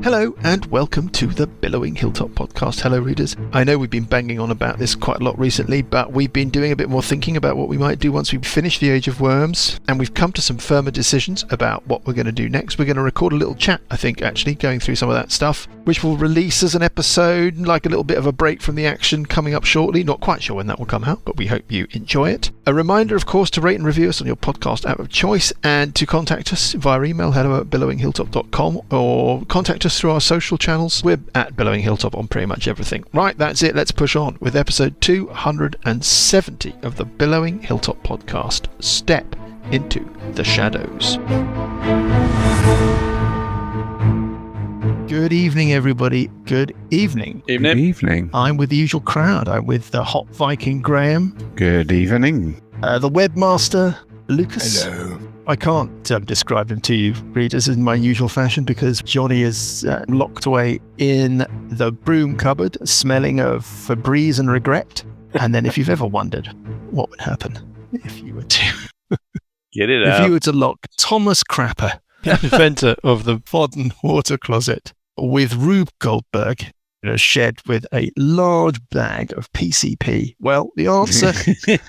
Hello and welcome to the Billowing Hilltop podcast. Hello readers. I know we've been banging on about this quite a lot recently, but we've been doing a bit more thinking about what we might do once we finish The Age of Worms, and we've come to some firmer decisions about what we're going to do next. We're going to record a little chat, I think, actually, going through some of that stuff, which will release as an episode, like a little bit of a break from the action coming up shortly. Not quite sure when that will come out, but we hope you enjoy it. A reminder, of course, to rate and review us on your podcast app of choice, and to contact us via email, hello@billowinghilltop.com, or contact us through our social channels. We're at Billowing Hilltop on pretty much everything. Right, that's it. Let's push on with episode 270 of the Billowing Hilltop podcast. Step into the shadows. Good evening, everybody. Good evening. Good evening. I'm with the usual crowd. I'm with the Hot Viking Graham. Good evening. The webmaster Lucas. Hello. I can't describe him to you, readers, in my usual fashion because Johnny is locked away in the broom cupboard, smelling of Febreze and regret. And then if you've ever wondered what would happen if you were to... Get it out. If you were to lock Thomas Crapper, the inventor of the modern water closet, with Rube Goldberg in a shed with a large bag of PCP, well, the answer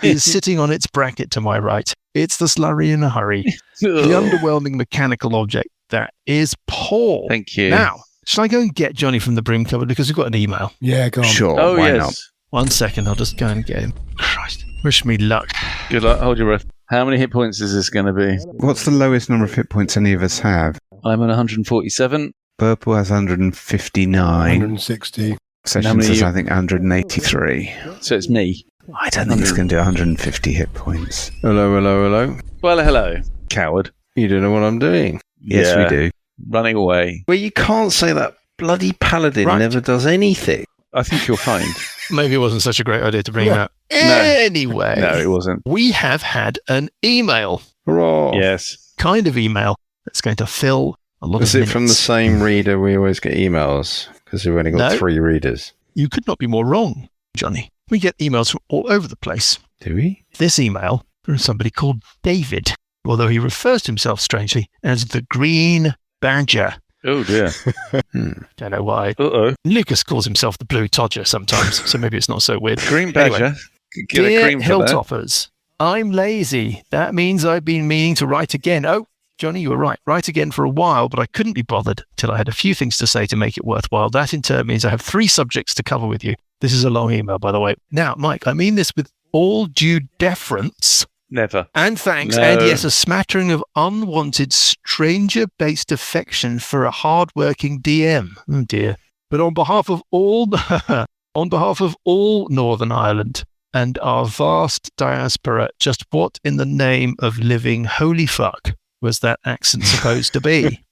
is sitting on its bracket to my right. It's the slurry in a hurry. The underwhelming mechanical object that is Paul. Thank you. Now, shall I go and get Johnny from the broom cupboard because we've got an email? Yeah, go on. Sure. Oh, why yes. not? 1 second, I'll just go and get him. Christ, wish me luck. Good luck. Hold your breath. How many hit points is this going to be? What's the lowest number of hit points any of us have? I'm on 147. Purple has 159. 160. Sessions has, I think, 183. So it's me. I don't think it's going to do 150 hit points. Hello, hello, hello. Well, hello, coward. You don't know what I'm doing. Yes, Yeah, we do. Running away. Well, you can't say that bloody paladin Right. never does anything. I think you'll find. Maybe it wasn't such a great idea to bring him out. No. Anyway, No, it wasn't. we have had an email, Hurrah. Yes. kind of email, that's going to fill a lot Is of it from the minutes. same reader we always get emails? Because we've only got No. 3 readers. You could not be more wrong, Johnny. We get emails from all over the place. Do we? This email from somebody called David, although he refers to himself strangely as the Green Badger. Oh, dear. Don't know why. Uh-oh. Lucas calls himself the Blue Todger sometimes, so maybe it's not so weird. Cream Anyway, Badger. Get a Dear cream for that. Hilltoppers, I'm lazy. That means I've been meaning to write again. Oh, Johnny, you were right. Write again for a while, but I couldn't be bothered till I had a few things to say to make it worthwhile. That in turn means I have 3 subjects to cover with you. This is a long email, by the way. Now, Mike, I mean this with all due deference Never. and thanks, No. and yes, a smattering of unwanted stranger-based affection for a hard-working DM. Oh dear. But on behalf of all, Northern Ireland and our vast diaspora, just what in the name of living holy fuck was that accent supposed to be?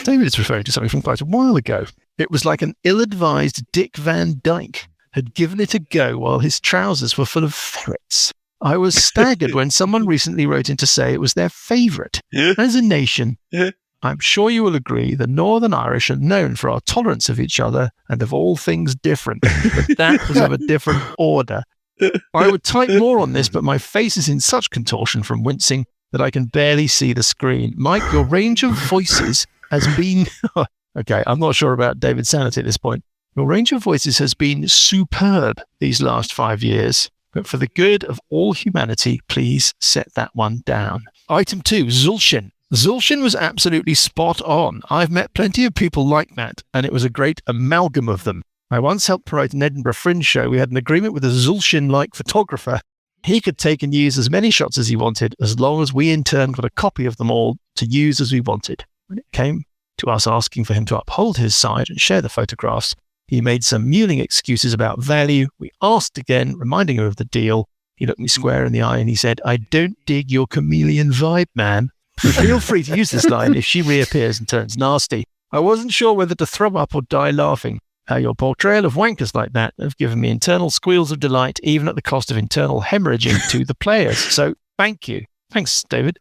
David is referring to something from quite a while ago. It was like an ill-advised Dick Van Dyke had given it a go while his trousers were full of ferrets. I was staggered when someone recently wrote in to say it was their favourite. As a nation, I'm sure you will agree the Northern Irish are known for our tolerance of each other and of all things different. But that was of a different order. I would type more on this, but my face is in such contortion from wincing that I can barely see the screen. Mike, your range of voices has been... Okay, I'm not sure about David's sanity at this point. Your range of voices has been superb these last 5 years. But for the good of all humanity, please set that one down. Item 2, Zulshin. Zulshin was absolutely spot on. I've met plenty of people like that, and it was a great amalgam of them. I once helped promote an Edinburgh Fringe show. We had an agreement with a Zulshin-like photographer. He could take and use as many shots as he wanted, as long as we in turn got a copy of them all to use as we wanted. When it came to us asking for him to uphold his side and share the photographs, he made some mewling excuses about value. We asked again, reminding him of the deal. He looked me square in the eye and he said, I don't dig your chameleon vibe, man. Feel free to use this line if she reappears and turns nasty. I wasn't sure whether to throw up or die laughing. Your portrayal of wankers like that have given me internal squeals of delight, even at the cost of internal hemorrhaging to the players. So thank you. Thanks, David.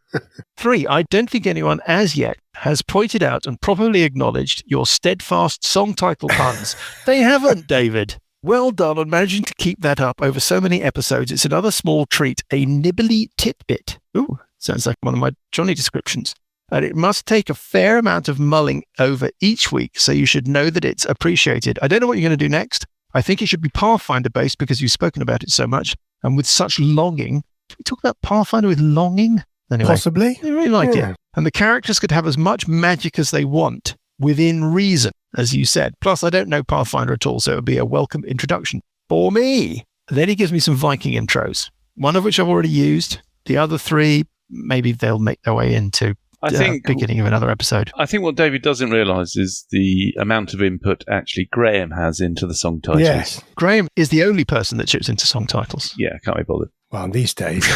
3, I don't think anyone as yet has pointed out and properly acknowledged your steadfast song title puns. They haven't, David. Well done on managing to keep that up over so many episodes. It's another small treat, a nibbly titbit. Ooh, sounds like one of my Johnny descriptions. And it must take a fair amount of mulling over each week, so you should know that it's appreciated. I don't know what you're going to do next. I think it should be Pathfinder-based because you've spoken about it so much. And with such longing. Can we talk about Pathfinder with longing? Anyway, Possibly. I really like it. And the characters could have as much magic as they want within reason, as you said. Plus, I don't know Pathfinder at all, so it would be a welcome introduction for me. Then he gives me some Viking intros, one of which I've already used. The other 3, maybe they'll make their way into I think beginning of another episode. I think what David doesn't realise is the amount of input actually Graham has into the song titles. Yes. Graham is the only person that chips into song titles. Yeah, can't be bothered. Well, these days,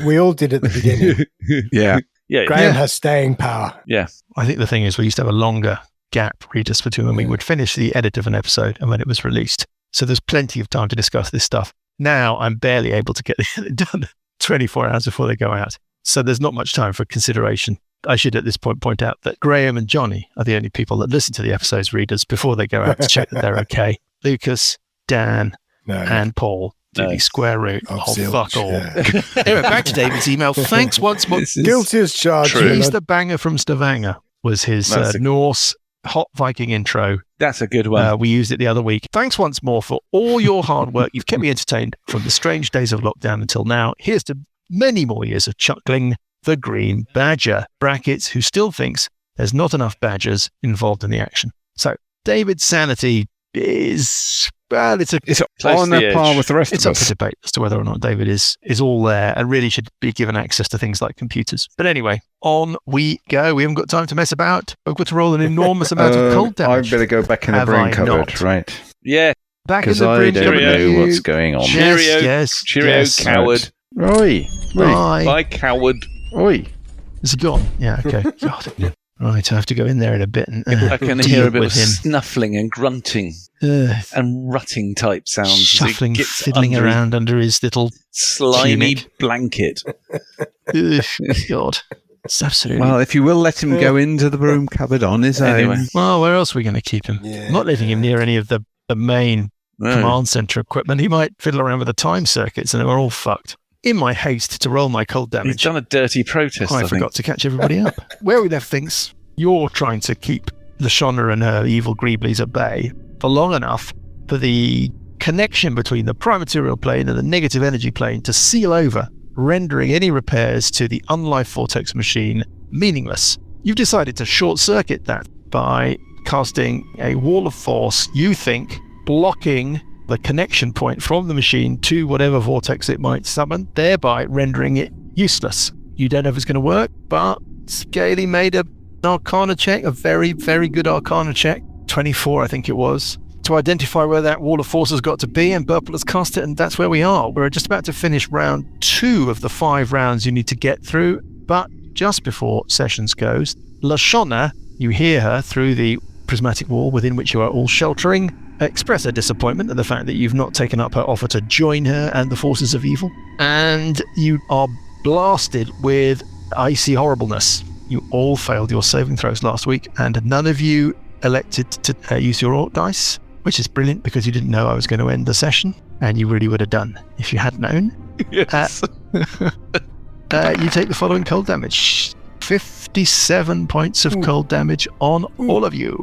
we all did at the beginning. Yeah. Yeah. Graham has staying power. Yeah. I think the thing is we used to have a longer gap, readers, between when we would finish the edit of an episode and when it was released. So there's plenty of time to discuss this stuff. Now I'm barely able to get it done 24 hours before they go out. So there's not much time for consideration. I should at this point out that Graham and Johnny are the only people that listen to the episode's readers before they go out to check that they're okay. Lucas, Dan, and Paul do the square root of fuck all. Yeah. Anyway, back to David's email. Thanks once more. Guilty as charged. He's the banger from Stavanger was his Norse hot Viking intro. That's a good one. We used it the other week. Thanks once more for all your hard work. You've kept me entertained from the strange days of lockdown until now. Here's to many more years of chuckling. The Green Badger, brackets, who still thinks there's not enough badgers involved in the action. So David's sanity is, well, it's on a par with the rest of us. It's up for debate as to whether or not David is all there and really should be given access to things like computers. But anyway, on we go. We haven't got time to mess about. We've got to roll an enormous amount of cold damage. I better go back in the brain cupboard, right? Yeah. Back in the I brain don't cupboard. know what's going on. Yes, Cheerio, coward. Oi. Bye, coward. Oi. Is he gone? Yeah, okay. God. Right, I have to go in there in a bit and I can hear a bit of him. snuffling and grunting and rutting type sounds. Shuffling, as he gets fiddling under around under his little slimy tunic. blanket. God. It's absolutely... Well, if you will let him go into the broom cupboard on his own. Well, where else are we going to keep him? Yeah. I'm not letting him near any of the main command center equipment. He might fiddle around with the time circuits and we're all fucked. In my haste to roll my cold damage, He's done a dirty protest, I forgot to catch everybody up. Where we left things, you're trying to keep Lashonna and her evil Greeblies at bay for long enough for the connection between the prime material plane and the negative energy plane to seal over, rendering any repairs to the unlife vortex machine meaningless. You've decided to short-circuit that by casting a wall of force, you think, blocking the connection point from the machine to whatever vortex it might summon, thereby rendering it useless. You don't know if it's going to work, but Scaly made an Arcana check, a very, very good Arcana check, 24 I think it was, to identify where that wall of force has got to be, and Burple has cast it, and that's where we are. We're just about to finish round 2 of the 5 rounds you need to get through, but just before sessions goes, Lashonna, you hear her through the prismatic wall within which you are all sheltering, express her disappointment at the fact that you've not taken up her offer to join her and the forces of evil, and you are blasted with icy horribleness. You all failed your saving throws last week, and none of you elected to use your Orc dice, which is brilliant because you didn't know I was going to end the session, and you really would have done if you had known. Yes. You take the following cold damage. 57 points of cold damage on all of you.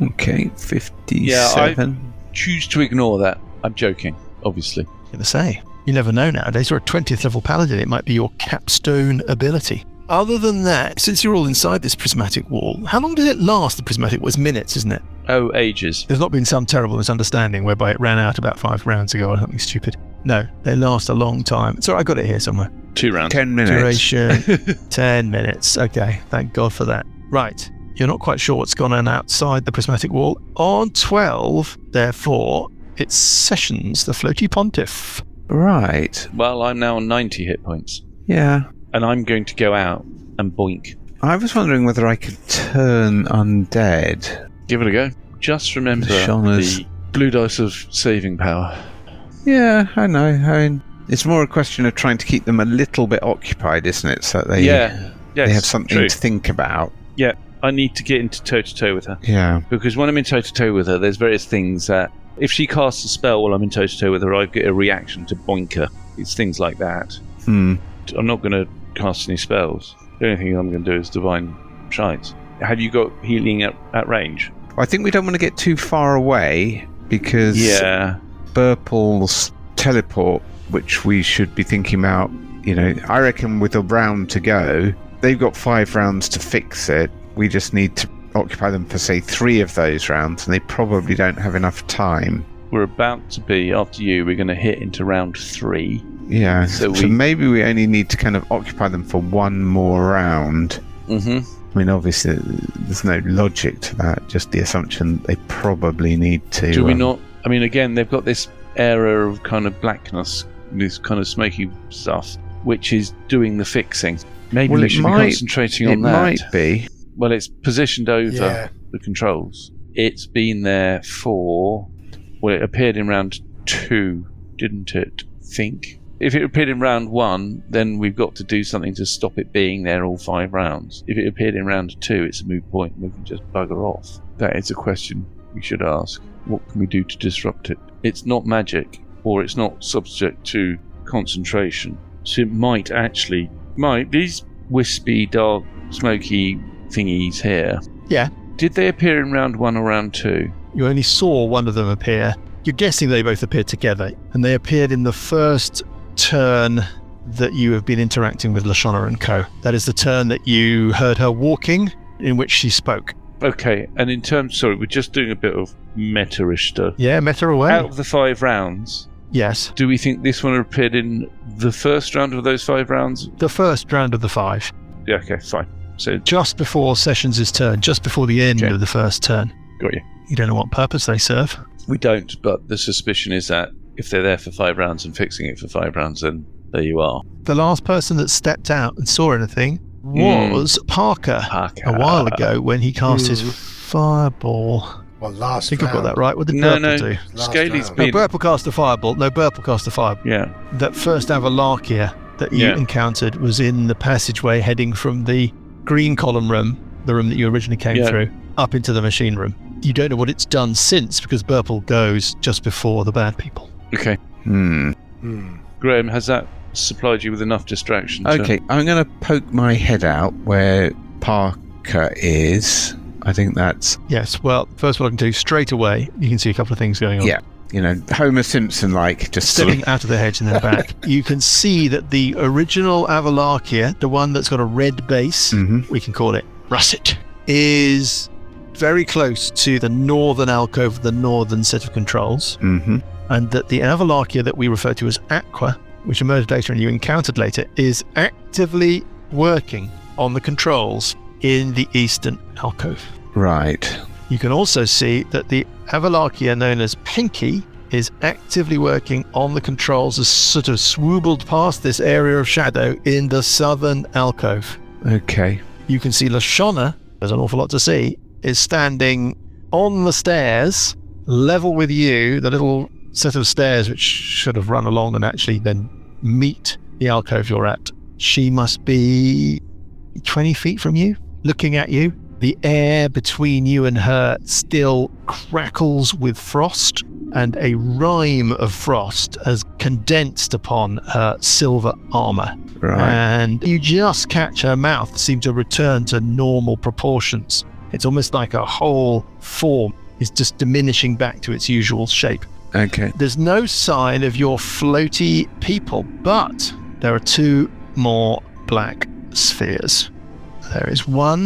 Okay, 57. Yeah, I choose to ignore that. I'm joking, obviously. I'm going to say, you never know nowadays. You're a 20th level paladin. It might be your capstone ability. Other than that, since you're all inside this prismatic wall, how long does it last, the prismatic wall? It's minutes, isn't it? Oh, ages. There's not been some terrible misunderstanding whereby it ran out about 5 rounds ago or something stupid. No, they last a long time. Sorry, I got it here somewhere. 2 rounds. 10 minutes. Duration, 10 minutes. Okay, thank God for that. Right, you're not quite sure what's gone on outside the prismatic wall. On 12, therefore, it's Sessions, the floaty pontiff. Right. Well, I'm now on 90 hit points. Yeah. And I'm going to go out and boink. I was wondering whether I could turn undead. Give it a go. Just remember the blue dice of saving power. Yeah, I know. I mean, it's more a question of trying to keep them a little bit occupied, isn't it? So that they have something to think about. Yeah, I need to get into toe-to-toe with her. Yeah. Because when I'm in toe-to-toe with her, there's various things that if she casts a spell while I'm in toe-to-toe with her, I get a reaction to boink her. It's things like that. I'm not going to cast any spells. The only thing I'm going to do is divine shines. Have you got healing at range? I think we don't want to get too far away because Burple's teleport, which we should be thinking about, I reckon with a round to go, they've got 5 rounds to fix it. We just need to occupy them for, say, 3 of those rounds, and they probably don't have enough time. We're about to be, after you, we're going to hit into round 3. Yeah, so maybe we only need to kind of occupy them for 1 more round. Mm-hmm. I mean, obviously, there's no logic to that, just the assumption they probably need to... Do we not... I mean, again, they've got this area of kind of blackness, this kind of smoky stuff, which is doing the fixing. Maybe we should be concentrating on that. It might be. Well, it's positioned over the controls. It's been there for... Well, it appeared in round 2, didn't it? Think. If it appeared in round 1, then we've got to do something to stop it being there all 5 rounds. If it appeared in round 2, it's a moot point. We can just bugger off. That is a question we should ask. What can we do to disrupt it? It's not magic, or it's not subject to concentration. So it might these wispy, dark, smoky thingies here. Yeah. Did they appear in round 1 or round 2? You only saw one of them appear. You're guessing they both appeared together, and they appeared in the first turn that you have been interacting with Lashonna and co. That is the turn that you heard her walking, in which she spoke. Okay, and in terms... Sorry, we're just doing a bit of meta-ish stuff. Yeah, meta away. Out of the 5 rounds... Yes. Do we think this one appeared in the first round of those 5 rounds? The first round of the 5. Yeah, okay, fine. So just before Sessions' turn, just before the end of the first turn. Got you. You don't know what purpose they serve. We don't, but the suspicion is that if they're there for 5 rounds and fixing it for 5 rounds, then there you are. The last person that stepped out and saw anything was Parker a while ago when he cast his fireball. Well, last I think I've got that right. What did Burple do? Scaly's been... No, Burple cast a fireball. Yeah. That first Avalarkia that you encountered was in the passageway heading from the green column room, the room that you originally came through, up into the machine room. You don't know what it's done since, because Burple goes just before the bad people. Okay. Graham, has that supplied you with enough distraction? Okay, I'm going to poke my head out where Parker is. I think that's... Yes, well, first what I can do, straight away, you can see a couple of things going on. Yeah, Homer Simpson-like, just stepping out of the hedge and then back. You can see that the original Avalarkia, the one that's got a red base, we can call it Russet, is very close to the northern alcove, the northern set of controls, and that the Avalarkia that we refer to as Aqua, which emerged later and you encountered later, is actively working on the controls in the eastern alcove. Right. You can also see that the Avalarkia known as Pinky is actively working on the controls as sort of swoobled past this area of shadow in the southern alcove. Okay. You can see Lashonna, there's an awful lot to see, is standing on the stairs, level with you, the little set of stairs which should have run along and actually then meet the alcove you're at. She must be 20 feet from you, looking at you. The air between you and her still crackles with frost, and a rime of frost has condensed upon her silver armor. Right. And you just catch her mouth seem to return to normal proportions. It's almost like her whole form is just diminishing back to its usual shape. Okay. There's no sign of your floaty people, but there are 2 more black spheres. There is one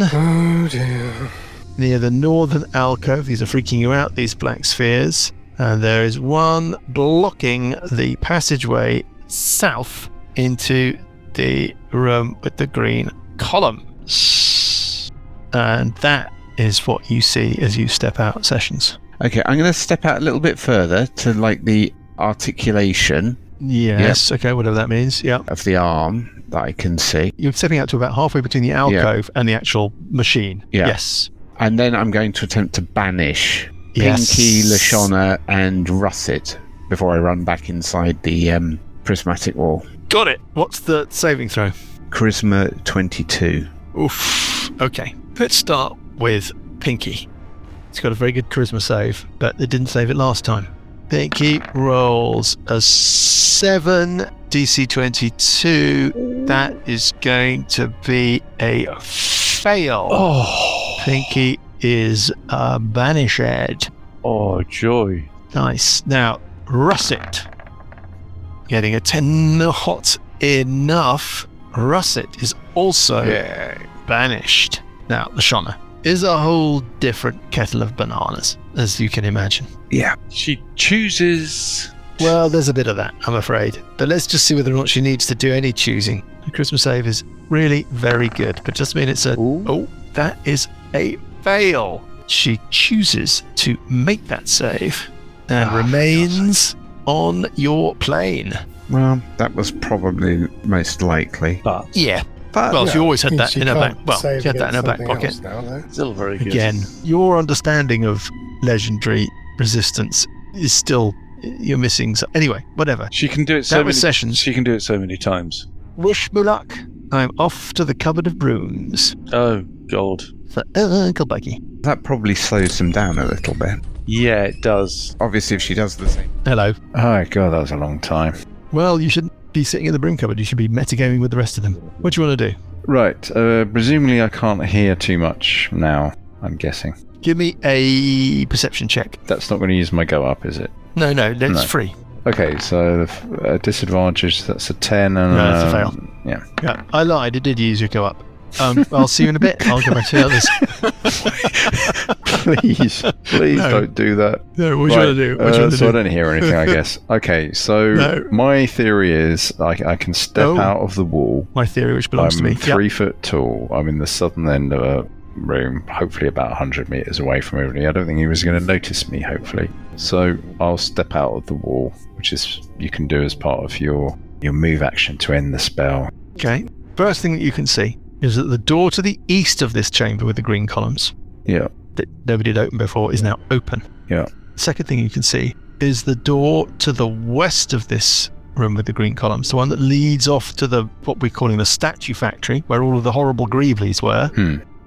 near the northern alcove. These are freaking you out, these black spheres. And there is one blocking the passageway south into the room with the green columns. And that is what you see as you step out, Sessions. Okay, I'm going to step out a little bit further to the articulation. Yes, okay, whatever that means, of the arm that I can see. You're stepping out to about halfway between the alcove and the actual machine. Yeah. Yes. And then I'm going to attempt to banish Pinky, Lashonna, and Russet before I run back inside the prismatic wall. Got it. What's the saving throw? Charisma 22. Oof. Okay. Let's start with Pinky. It's got a very good charisma save, but it didn't save it last time. Pinky rolls a 7 DC 22. That is going to be a fail. Oh. Pinky is banished. Oh, joy. Nice. Now, Russet. Getting a 10 not enough. Russet is also banished. Now, Lashonna is a whole different kettle of bananas, as you can imagine. Yeah. She chooses... Well, there's a bit of that, I'm afraid. But let's just see whether or not she needs to do any choosing. The Christmas save is really very good, but just mean it's a... Ooh. Oh, that is a fail. She chooses to make that save and remains on your plane. Well, that was probably most likely. But Yeah. But Well, she always had that She in her back. can't Well, save she had that in her back against pocket. something else now, though. still very good. Again, your understanding of legendary resistance is still... You're missing... Anyway, whatever. She can do it so That many was Sessions. She can do it so many times. Wish me luck. I'm off to the cupboard of runes Oh, God. for Uncle Buggie. that probably slows them down a little bit. Yeah, it does. Obviously, if she does the same. Hello. Oh, God, that was a long time. Well, you shouldn't be sitting in the broom cupboard. You should be metagaming with the rest of them. What do you want to do? Right, presumably I can't hear too much now, I'm guessing. Give me a perception check. That's not going to use my go up, is it? No, that's No. free. Okay, so the disadvantage, that's a 10 and... No, that's a fail. Yeah. Yeah, I lied. It did use your go up. I'll see you in a bit. I'll go back to the others. Please No. don't do that. No, what do you want to do? What do you want to so I do? don't hear anything, I guess. Okay, so No. my theory is I can step Oh. out of the wall. My theory, which belongs I'm to me. 3 foot tall. I'm in the southern end of a room, hopefully about 100 meters away from everybody. I don't think he was going to notice me, hopefully. So I'll step out of the wall, which is you can do as part of your move action to end the spell. Okay. First thing that you can see is that the door to the east of this chamber with the green columns Yeah, that nobody had opened before is now open. yeah. Second thing you can see is the door to the west of this room with the green columns, the one that leads off to the what we're calling the statue factory, where all of the horrible Greevleys were.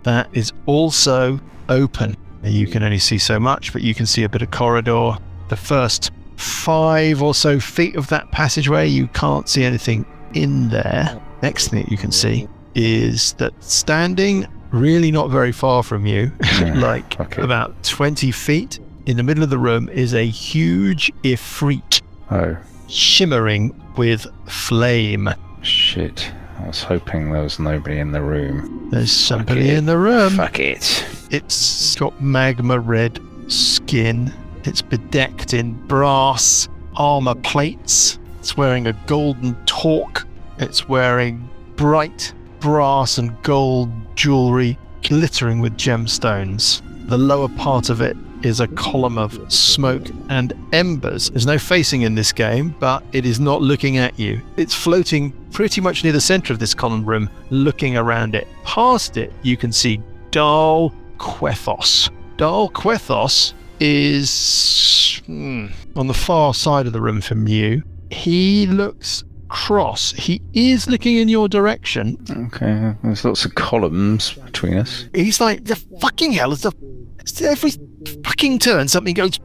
That is also open. You can only see so much, but you can see a bit of corridor. The first 5 or so feet of that passageway, you can't see anything in there. Next thing that you can see is that standing really not very far from you, like about 20 feet in the middle of the room, is a huge Ifrit Oh, shimmering with flame. shit. I was hoping there was nobody in the room. There's somebody it. in the room. Fuck it. It's got magma red skin. It's bedecked in brass armor plates. It's wearing a golden torque. It's wearing bright brass and gold jewelry glittering with gemstones. The lower part of it is a column of smoke and embers. There's no facing in this game, but it is not looking at you. It's floating pretty much near the center of this column room, looking around it. Past it, you can see Dal Quethos. Dal Quethos is on the far side of the room from you. He looks cross. He is looking in your direction. Okay, there's lots of columns between us. He's like, the fucking hell is every fucking turn something goes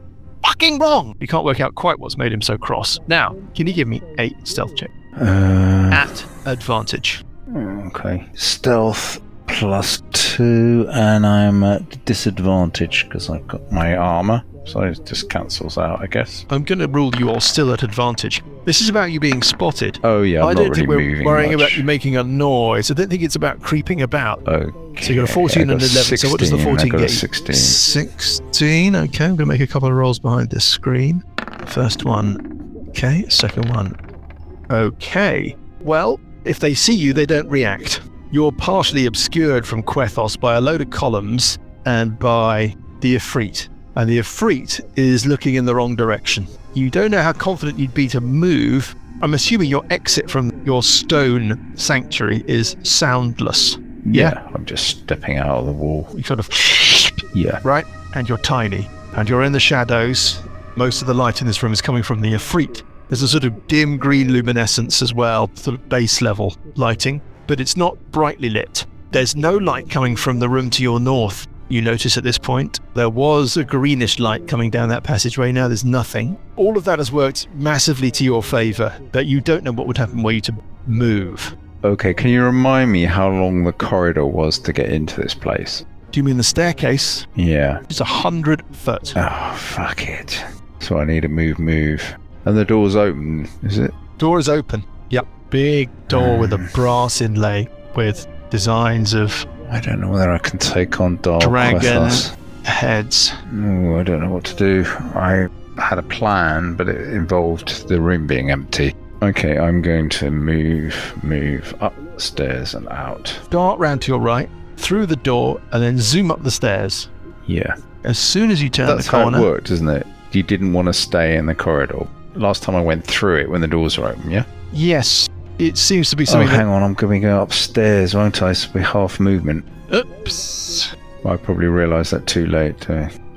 fucking wrong. You can't work out quite what's made him so cross. Now, can you give me a stealth check? At advantage. Okay. Stealth +2, and I'm at disadvantage because I've got my armor. So it just cancels out, I guess. I'm going to rule you all still at advantage. This is about you being spotted. Oh, yeah, I'm I not don't really think we're moving worrying much. about you making a noise. I don't think it's about creeping about. Okay. So you got a 14 I and got 11. So what does the 16, 14 I got a get you? 16. 16. Okay, I'm going to make a couple of rolls behind this screen. First one. Okay, second one. Okay. Well, if they see you, they don't react. You're partially obscured from Quethos by a load of columns and by the Ifrit. And the Ifrit is looking in the wrong direction. You don't know how confident you'd be to move. I'm assuming your exit from your stone sanctuary is soundless. Yeah, I'm just stepping out of the wall. You sort of... Yeah. Right? And you're tiny. And you're in the shadows. Most of the light in this room is coming from the Ifrit. There's a sort of dim green luminescence as well, sort of base level lighting, but it's not brightly lit. There's no light coming from the room to your north. you notice at this point there was a greenish light coming down that passageway. Now there's nothing. All of that has worked massively to your favour, but you don't know what would happen were you to move. Okay, can you remind me how long the corridor was to get into this place? Do you mean the staircase? Yeah. It's 100 foot. Oh, fuck it. So I need to move. And the door's open, is it? Door is open. Yep. Big door with a brass inlay with designs of I don't know whether I can take on Dark dragon Quethos. heads. Oh, I don't know what to do. I had a plan, but it involved the room being empty. Okay, I'm going to move up the stairs and out. Dart round to your right, through the door, and then zoom up the stairs. Yeah. As soon as you turn That's the corner... how it worked, isn't it? You didn't want to stay in the corridor. Last time I went through it when the doors were open, yeah? Yes. It seems to be Oh, something hang on, I'm going to go upstairs, won't I? This will be half movement. Oops. I probably realised that too late.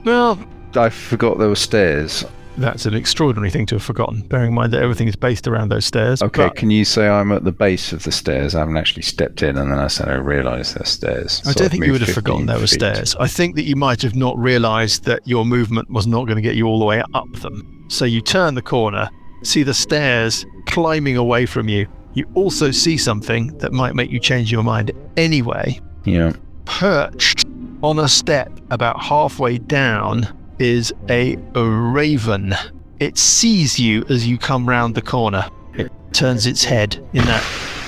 Well, I forgot there were stairs. that's an extraordinary thing to have forgotten, bearing in mind that everything is based around those stairs. Okay, But can you say I'm at the base of the stairs? I haven't actually stepped in, and then I suddenly realised there's stairs. I So don't I've think you moved would have forgotten 15 there were feet. stairs. I think that you might have not realised that your movement was not going to get you all the way up them. So you turn the corner, see the stairs climbing away from you. You also see something that might make you change your mind anyway. Yeah. Perched on a step about halfway down is a raven. It sees you as you come round the corner. It turns its head in that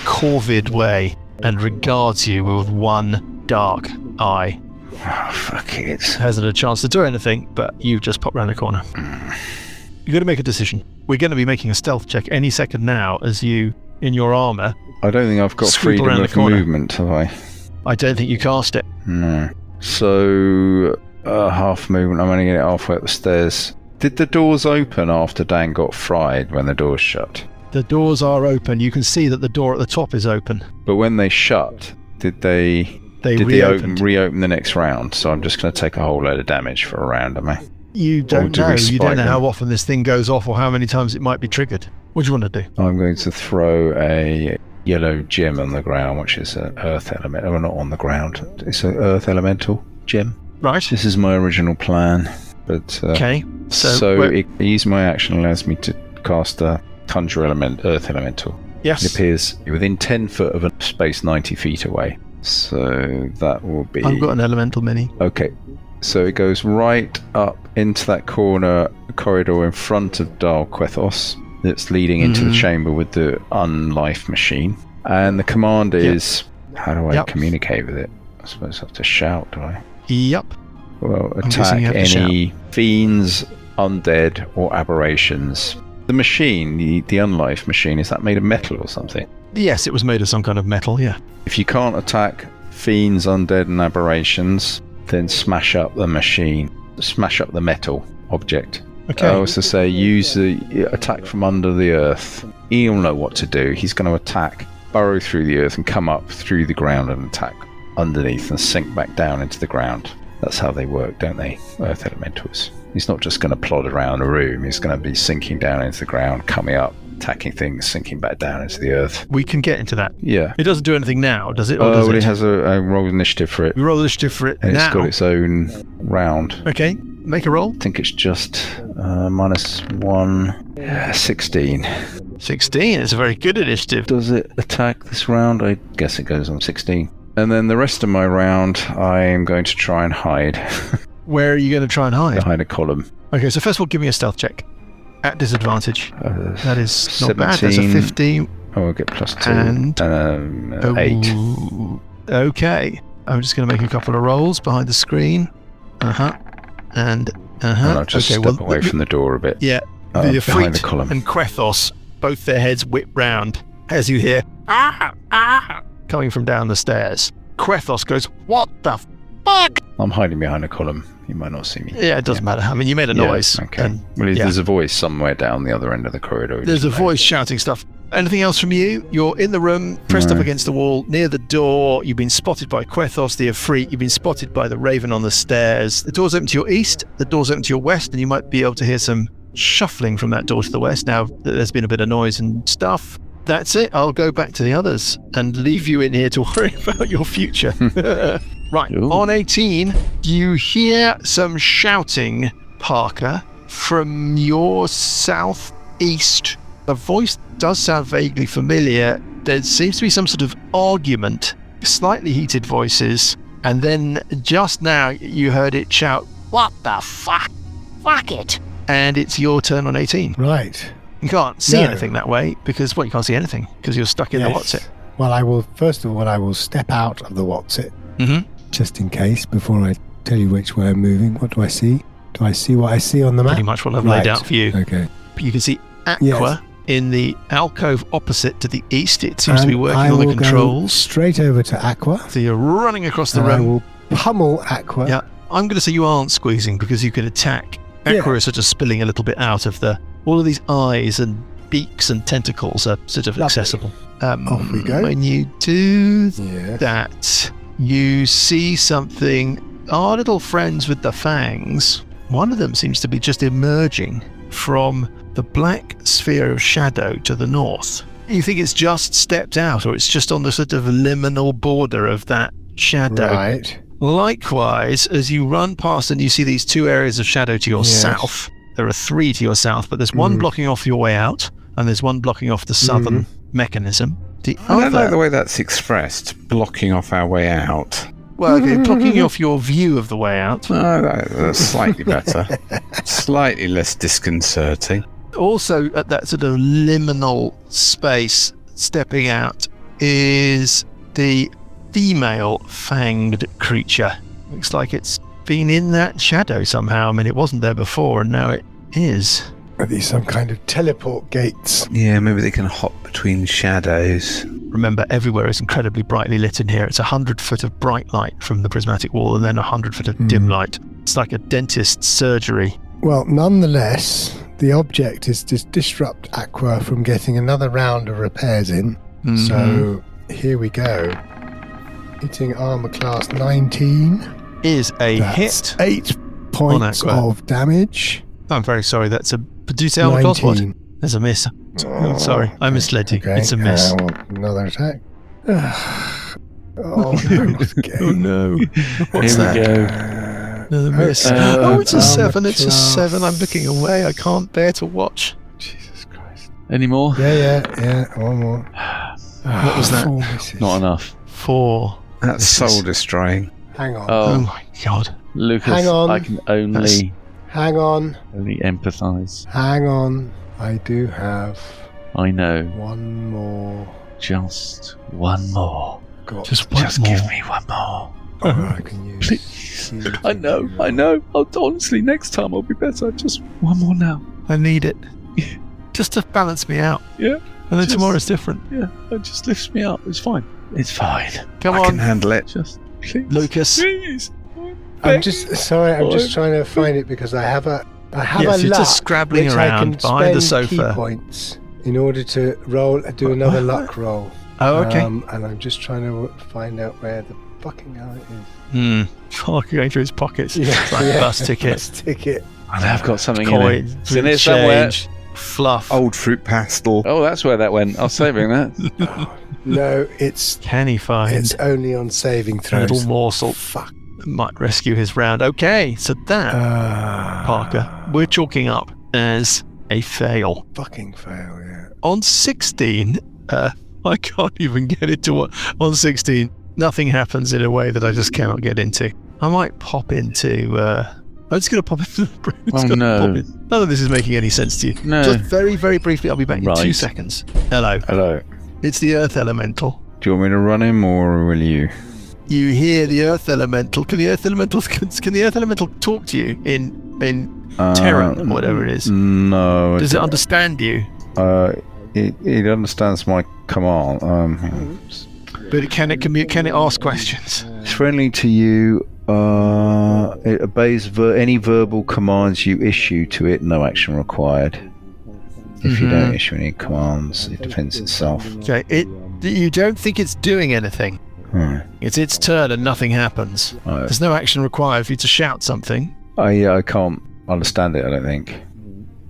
corvid way and regards you with one dark eye. Oh, fuck it. Hasn't a chance to do anything, but you've just popped round the corner. You've got to make a decision. We're going to be making a stealth check any second now as you, in your armour, I don't think I've got Scoop freedom around the of corner. movement, have I? I don't think you cast it. No. So, half movement, I'm only getting it halfway up the stairs. Did the doors open after Dan got fried when the doors shut? The doors are open. You can see that the door at the top is open. But when they shut, did they Reopened. reopen the next round? So I'm just going to take a whole load of damage for a round, am I? You don't do we know. You spike don't know them? how often this thing goes off or how many times it might be triggered. What do you want to do? I'm going to throw a yellow gem on the ground, which is an earth element. Oh, not on the ground. It's an earth elemental gem. Right. This is my original plan, but Okay. so use my action allows me to cast a conjure element, earth elemental. It Yes. appears within 10 foot of a space 90 feet away. So that will be... I've got an elemental mini. Okay. So it goes right up into that corridor in front of Dark Quethos that's leading into the chamber with the unlife machine. And the command is... How do I Yep. communicate with it? I suppose I have to shout, do I? Yep. Well, I'm guessing attack you have to any fiends, undead, or aberrations. The machine, the unlife machine, is that made of metal or something? Yes, it was made of some kind of metal, yeah. If you can't attack fiends, undead, and aberrations, then smash up the machine. Smash up the metal object. Okay. I also say use the attack from under the earth. He'll know what to do. He's going to attack, burrow through the earth, and come up through the ground and attack underneath and sink back down into the ground. That's how they work, don't they? Earth elementals. He's not just going to plod around a room. He's going to be sinking down into the ground, coming up, attacking things, sinking back down into the earth. We can get into that. Yeah. It doesn't do anything now, does it? Or does Well, it? it has a roll initiative for it. We roll initiative for it And now. it's got its own round. Okay, make a roll. I think it's just -1. 16. 16. It's a very good initiative. Does it attack this round? I guess it goes on 16. And then the rest of my round, I'm going to try and hide Where are you going to try and hide? behind a column. Okay, so first of all, give me a stealth check. At disadvantage. That is not bad. That's a 17. 15. Oh, I'll get +2. And- 8. Ooh, okay. I'm just going to make a couple of rolls behind the screen. And And I'll just okay, step away from the door a bit. Yeah. The behind Ifrit the column. and Quethos, both their heads whip round as you hear coming from down the stairs. Quethos goes, "What the fuck?" I'm hiding behind a column. You might not see me. Yeah, it doesn't matter. I mean, you made a Yeah, noise. Okay. and Well, yeah. there's a voice somewhere down the other end of the corridor. There's a isn't there? voice shouting stuff. Anything else from you? You're in the room, pressed up No. against the wall, near the door. You've been spotted by Quethos, the Ifrit. You've been spotted by the Raven on the stairs. The door's open to your east, the door's open to your west, and you might be able to hear some shuffling from that door to the west. Now that there's been a bit of noise and stuff. That's it. I'll go back to the others and leave you in here to worry about your future. Right, Ooh. on 18, you hear some shouting, Parker, from your southeast. The voice does sound vaguely familiar. There seems to be some sort of argument, slightly heated voices, and then just now you heard it shout, "What the fuck? Fuck it!" And it's your turn on 18. Right. You can't see No. anything that way because, well, you can't see anything because you're stuck in the what's it. Well, first of all, I will step out of the what's it, Mm-hmm. just in case, before I tell you which way I'm moving. What do I see? Do I see what I see on the map? Pretty much what I've laid out for you. Okay. You can see Aqua in the alcove opposite to the east. It seems to be working I on the will go controls. straight over to Aqua. So you're running across the And I room. will pummel Aqua. Yeah, I'm going to say you aren't squeezing because you can attack. Aqua is sort of spilling a little bit out of all of these eyes and beaks and tentacles are sort of Lovely. accessible. Off we go. When you do Yeah. that, you see something. Our little friends with the fangs, one of them seems to be just emerging from the black sphere of shadow to the north. You think it's just stepped out, or it's just on the sort of liminal border of that shadow. Right. Likewise, as you run past and you see these two areas of shadow to your Yes. south, there are three to your south, but there's one blocking off your way out, and there's one blocking off the southern mechanism. The I don't other, like the way that's expressed, blocking off our way out. well, okay, blocking off your view of the way out. That's slightly better. Slightly less disconcerting. Also, at that sort of liminal space, stepping out is the female fanged creature. Looks like it's been in that shadow somehow. I mean, it wasn't there before, and now it is. Are these some kind of teleport gates? Yeah, maybe they can hop between shadows. Remember, everywhere is incredibly brightly lit in here. It's 100 foot of bright light from the prismatic wall, and then 100 foot of dim light. It's like a dentist's surgery. Well, nonetheless, the object is to disrupt Aqua from getting another round of repairs in. So here we go. Hitting armor class 19. Is a That's hit. 8 points Aqua. of damage. I'm very sorry. That's a. Do you say armor class what? 19. There's a miss. Oh, sorry, I misled you. Okay. It's a miss. Well, another attack. Oh, no, not again. Oh no! What's Here that? we go. Another miss. Oh, It's a armor 7. It's a class. 7. I'm looking away. I can't bear to watch. Jesus Christ. Any more? Yeah. One more. What was that? 4 misses. Not enough. 4. That's soul destroying. Hang on. Oh Oh, my god! Lucas, Hang on. I can only Hang on. empathise. Hang on. I do have I know. one more. Just one more. Got Just one Just more. give me one more. I can use. Please. I know. Honestly, next time I'll be better. Just one more now. I need it. Just to balance me out. Yeah. And then Just- tomorrow's different. Yeah, it just lifts me up. It's fine. It's fine. Come I on, can handle it. Just please. Lucas. Please. I'm just sorry. I'm just Oh. trying to find it because I have a Yes, you're luck just scrabbling which around I can by the spend key sofa. points in order to do another luck roll. Oh, okay. And I'm just trying to find out where the fucking hell it is. Parker going through his pockets. It's like bus ticket, Bus ticket. I know I've got something in coin, it. It's in there somewhere. change, fluff. Old fruit pastel. Oh, that's where that went. I was saving that. No, it's Can he find it's only on saving a throws. little morsel Fuck. that might rescue his round? Okay, so that, Parker, we're chalking up as a fail. Fucking fail. Yeah. On 16, I can't even get into what. On 16, nothing happens in a way that I just cannot get into. I might pop into. I'm just going to pop into the brain. Oh, no. None of this is making any sense to you. No. Just very, very briefly, I'll be back in Right. 2 seconds. Hello. Hello. It's the Earth Elemental. Do you want me to run him or will you? You hear the Earth Elemental. Can the Earth Elemental talk to you in Terran or whatever it is? No. Does it understand you? It understands my command. But can it ask questions? It's friendly to you. It obeys any verbal commands you issue to it. No action required. If you don't issue any commands, it defends itself. Okay. You don't think it's doing anything. It's its turn and nothing happens. There's no action required for you to shout something. I can't understand it. I don't think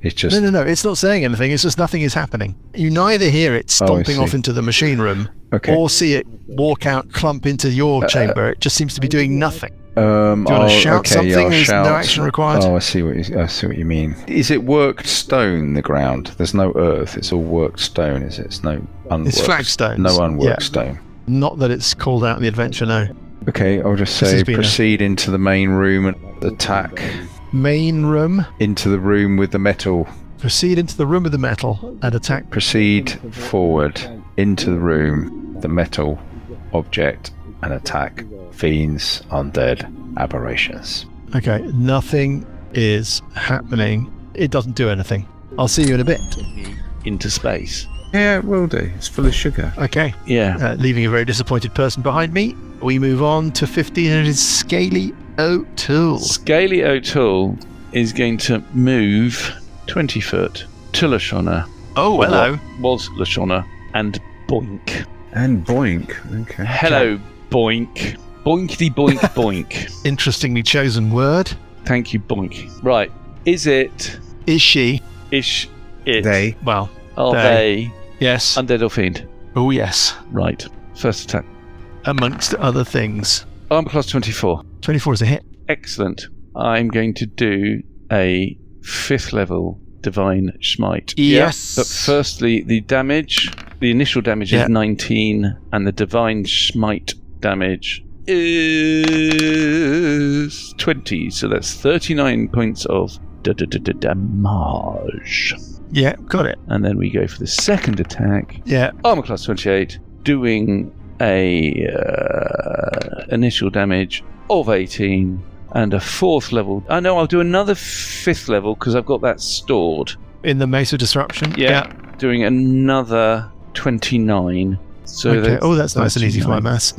It's just No. It's not saying anything. It's just nothing is happening. You neither hear it stomping off into the machine room, or see it walk out, clump into your chamber. It just seems to be doing nothing. Do you want to shout something? There's no action required. Oh, I see what you mean. Is it worked stone? The ground? There's no earth. It's all worked stone. Is it? It's no unworked. It's flagstones. No unworked stone. Not that it's called out in the adventure. No. Okay, I'll just say proceed into the main room and attack. Main room. Into the room with the metal. Proceed into the room with the metal and attack. Proceed forward into the room, the metal object, and attack fiends, undead, aberrations. Okay, nothing is happening. It doesn't do anything. I'll see you in a bit. Into space. Yeah, it will do. It's full of sugar. Okay. Yeah. Leaving a very disappointed person behind me. We move on to 15, and it is Scaly O'Toole. Scaly O'Toole is going to move 20 foot to Lashonna. Oh, hello. Was Lashonna, and boink. And boink. Okay. Hello, boink. Boinkity boink boink. Interestingly chosen word. Thank you, boink. Right. Is it? Is she? Ish it? They. Well, Are they yes. undead or fiend? Oh, yes. Right. First attack. Amongst other things. Armor class 24. 24 is a hit. Excellent. I'm going to do a 5th level divine smite. Yes. But firstly, the initial damage is 19, and the divine smite damage is 20. So that's 39 points of damage. Yeah, got it. And then we go for the second attack. Yeah. Armor class 28, doing a initial damage of 18 and a 4th level. I know I'll do another 5th level because I've got that stored. In the Mace of Disruption? Yeah. Doing another 29. So okay. That's nice and easy for my maths.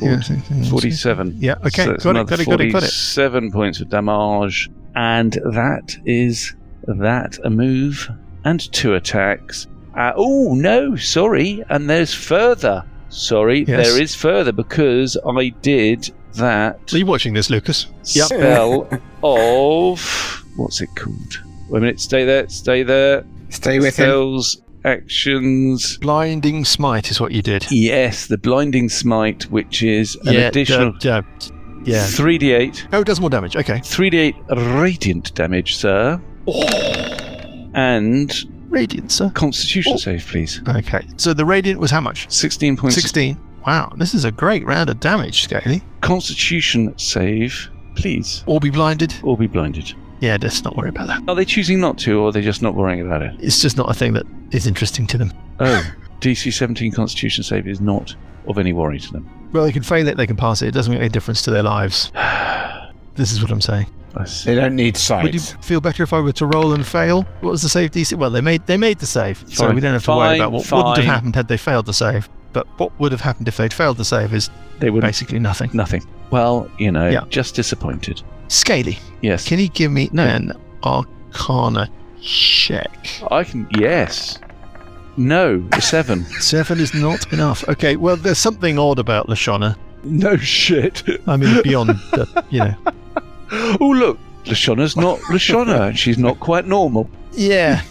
47. Yeah, okay. So got it. 47 points of damage. And that is that a move and 2 attacks. No, sorry. And there's further. Sorry, yes. There is further because I did that. Are you watching this, Lucas? Spell of... What's it called? Wait a minute, stay there. Stay with Spells, actions... Blinding Smite is what you did. Yes, the Blinding Smite, which is an additional... 3d8. Oh, it does more damage, okay. 3d8 radiant damage, sir. And... Radiant, sir. Constitution save, please. Okay, so the Radiant was how much? 16 points. 16. Wow, this is a great round of damage, Scaly. Constitution save, please. Or be blinded? Or be blinded. Yeah, let's not worry about that. Are they choosing not to, or are they just not worrying about it? It's just not a thing that is interesting to them. Oh, DC 17 Constitution save is not of any worry to them. Well, they can fail it, they can pass it. It doesn't make any difference to their lives. This is what I'm saying. They don't need sight. Would you feel better if I were to roll and fail? What was the save DC? Well, they made the save, so we don't have to worry about what wouldn't have happened had they failed the save. But what would have happened if they'd failed the save is basically nothing. Nothing. Well, just disappointed. Scaly. Yes. Can you give me an Arcana check? I can. Yes. No, 7. 7 is not enough. Okay. Well, there's something odd about Lashonna. No shit. I mean, beyond the, Oh, look. Lashonna's not Lashonna. She's not quite normal. Yeah.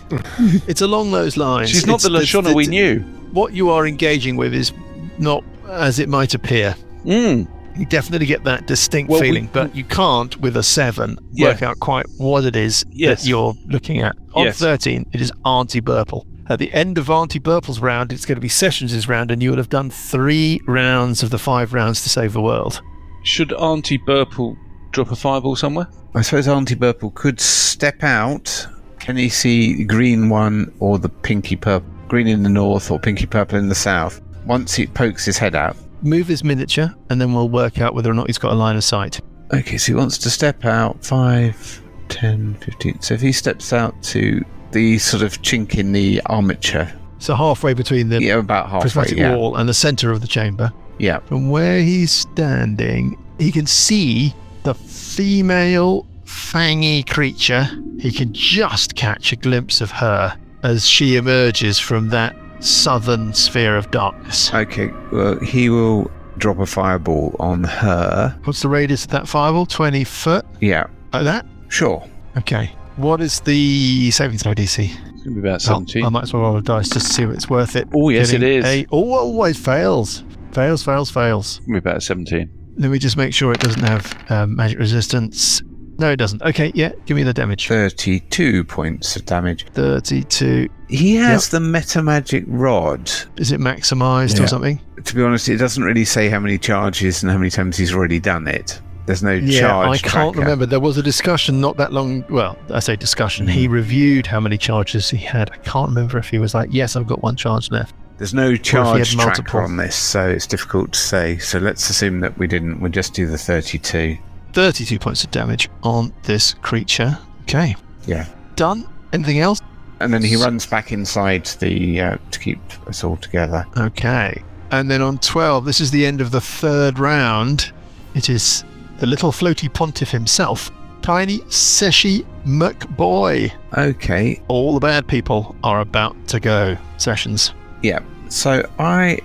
It's along those lines. She's not the Lashonna we knew. What you are engaging with is not as it might appear. You definitely get that distinct feeling, but you can't, with a 7, work out quite what it is that you're looking at. On 13, it is Auntie Burple. At the end of Auntie Burple's round, it's going to be Sessions' round, and you will have done 3 rounds of the 5 rounds to save the world. Should Auntie Burple drop a fireball somewhere? I suppose Auntie Burple could step out. Can he see the green one or the pinky purple? Green in the north or pinky purple in the south? Once he pokes his head out. Move his miniature, and then we'll work out whether or not he's got a line of sight. Okay, so he wants to step out 5, 10, 15. So if he steps out to the sort of chink in the armature. So halfway between the about halfway, prismatic wall and the centre of the chamber. Yeah. From where he's standing, he can see the female fangy creature. He can just catch a glimpse of her as she emerges from that southern sphere of darkness. Okay, well, he will drop a fireball on her. What's the radius of that fireball? 20 foot? Yeah. Like that? Sure. Okay. What is the saving throw DC? It's going to be about 17. I might as well roll a dice just to see if it's worth it. Oh, yes, it is. It always fails. Fails. It's going to be about 17. Let me just make sure it doesn't have magic resistance. No, it doesn't. Okay, yeah, give me the damage. 32 points of damage. 32. He has the meta magic rod. Is it maximised or something? To be honest, it doesn't really say how many charges and how many times he's already done it. There's no charge I can't tracker. remember. There was a discussion not that long. Well, I say discussion. He reviewed how many charges he had. I can't remember if he was like, yes, I've got one charge left. There's no charge multiple. tracker on this, so it's difficult to say. So let's assume that we didn't. We'll just do the 32. 32 points of damage on this creature. Okay. Yeah. Done. Anything else? And then he runs back inside the to keep us all together. Okay. And then on 12, this is the end of the third round. It is the little floaty pontiff himself, Tiny Seshi McBoy. Okay. All the bad people are about to go. Sessions. Yeah. So By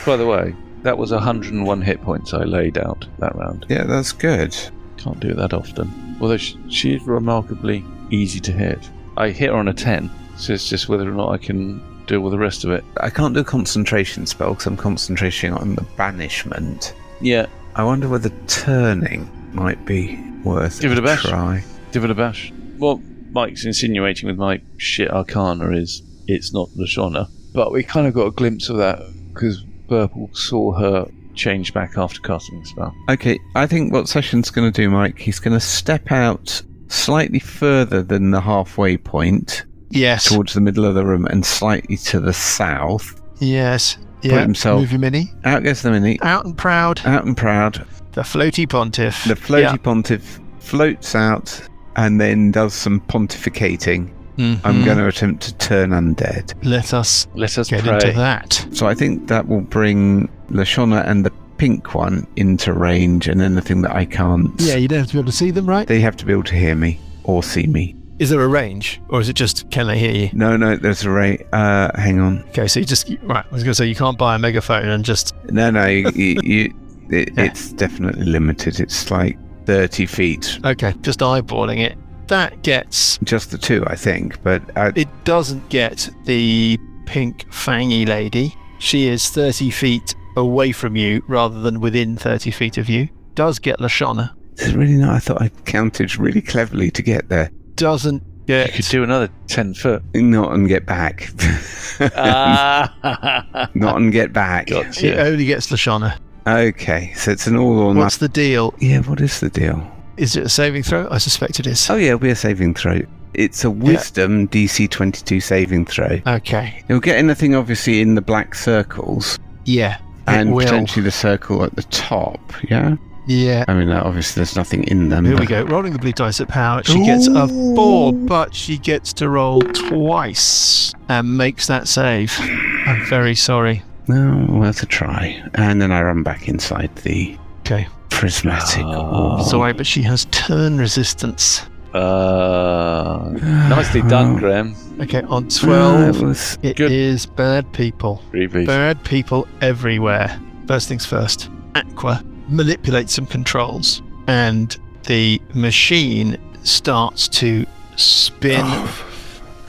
the way, that was 101 hit points I laid out that round. Yeah, that's good. Can't do that often. Although she is remarkably easy to hit. I hit her on a 10, so it's just whether or not I can deal with the rest of it. I can't do a concentration spell because I'm concentrating on the banishment. Yeah. I wonder whether turning might be worth Give it a bash. try. Give it a bash. What Mike's insinuating with my shit arcana is it's not Lashonna, but we kind of got a glimpse of that because Burple saw her change back after casting the spell. Okay, I think what Session's going to do, Mike, he's going to step out slightly further than the halfway point. Yes. Towards the middle of the room and slightly to the south. Yes. Put Yeah. himself Move your mini. out goes the mini. Out and proud. Out and proud. The floaty pontiff. The floaty pontiff floats out and then does some pontificating. Mm-hmm. I'm going to attempt to turn undead. Let us get pray. into that. So I think that will bring Lashonna and the pink one into range, and anything that I can't. Yeah, you don't have to be able to see them, right? They have to be able to hear me or see me. Is there a range, or is it just can they hear you? No, there's a range. Hang on. Okay, so you just right. I was going to say you can't buy a megaphone and just. No, it's definitely limited. It's like 30 feet. Okay, just eyeballing it. That gets. Just the two, I think, but It doesn't get the pink fangy lady. She is 30 feet away from you rather than within 30 feet of you. Does get Lashonna. it's really not. I thought I counted really cleverly to get there. Doesn't get. You could do another 10 foot. Not and get back. Not and get back. Gotcha. It only gets Lashonna. Okay, so it's an all or What's nothing. the deal? Yeah, what is the deal? Is it a saving throw? I suspect it is. Oh yeah, it'll be a saving throw. It's a wisdom DC 22 saving throw. Okay. You'll get anything obviously in the black circles Yeah. and it will. potentially the circle at the top, yeah? Yeah. I mean, obviously there's nothing in them. Here we but- go. Rolling the blue dice at power. She gets a 4, but she gets to roll twice and makes that save. I'm very sorry. No, worth a try. And then I run back inside the Okay. prismatic orb. Sorry, but she has turn resistance. Nicely done, Graham. Okay, on 12, it Good. is bad people. Really. Bad people everywhere. First things first. Aqua manipulates some controls, and the machine starts to spin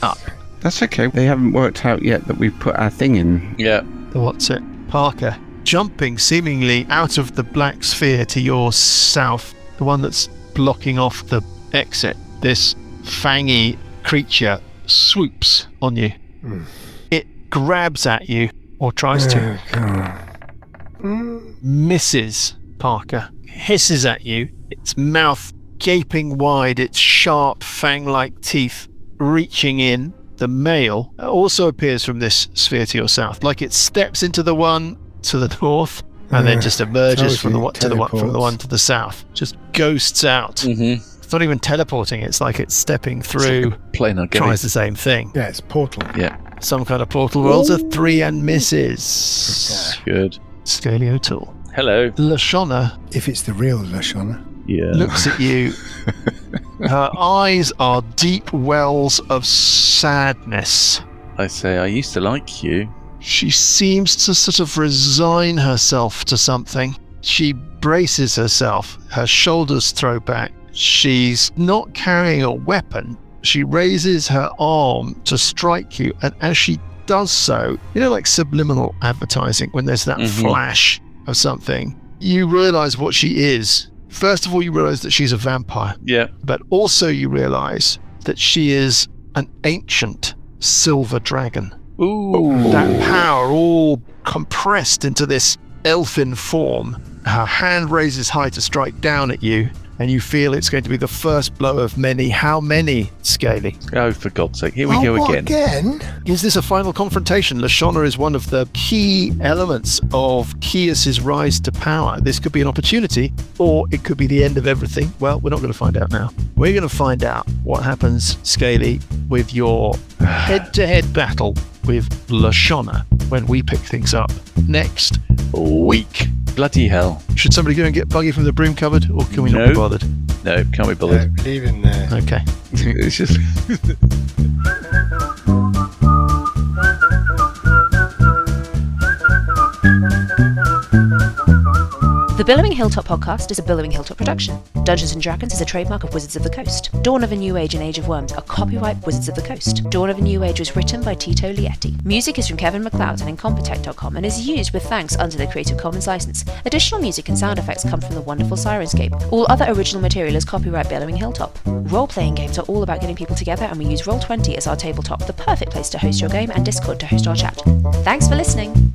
up. That's okay. They haven't worked out yet that we've put our thing in. Yeah. What's it? Parker, jumping seemingly out of the black sphere to your south, the one that's blocking off the exit. This fangy creature swoops on you. It grabs at you, or tries to. Misses Parker. Hisses at you, its mouth gaping wide, its sharp fang-like teeth reaching in. The male also appears from this sphere to your south, like it steps into the one to the north and then just emerges from the one to the one to the south. Just ghosts out. Mm-hmm. It's not even teleporting. It's like it's stepping through. Plain old Tries the same thing. Yeah, it's portal. Yeah. Some kind of portal. Rolls a 3 and misses. Good. Scaly O'Toole. Hello. Lashonna If it's the real Lashonna. Yeah. looks at you. Her eyes are deep wells of sadness. I say, I used to like you. She seems to sort of resign herself to something. She braces herself. Her shoulders throw back. She's not carrying a weapon. She raises her arm to strike you, and as she does so, like subliminal advertising, when there's that flash of something, you realize what she is. First of all, you realize that she's a vampire. Yeah. But also you realize that she is an ancient silver dragon. Ooh. That power all compressed into this elfin form. Her hand raises high to strike down at you, and you feel it's going to be the first blow of many. How many, Scaly? Oh, for God's sake. Here we go again. Is this a final confrontation? Lashonna is one of the key elements of Kios's rise to power. This could be an opportunity, or it could be the end of everything. Well, we're not going to find out now. We're going to find out what happens, Scaly, with your head-to-head battle with Lashonna when we pick things up next week. Bloody hell. Should somebody go and get Buggy from the broom cupboard, or can we not be bothered? No, can't be bothered. Leave him there. Okay. It's just... The Billowing Hilltop podcast is a Billowing Hilltop production. Dungeons & Dragons is a trademark of Wizards of the Coast. Dawn of a New Age and Age of Worms are copyright Wizards of the Coast. Dawn of a New Age was written by Tito Lietti. Music is from Kevin MacLeod and Incompetech.com and is used with thanks under the Creative Commons license. Additional music and sound effects come from the wonderful Sirenscape. All other original material is copyright Billowing Hilltop. Role-playing games are all about getting people together, and we use Roll20 as our tabletop, the perfect place to host your game, and Discord to host our chat. Thanks for listening!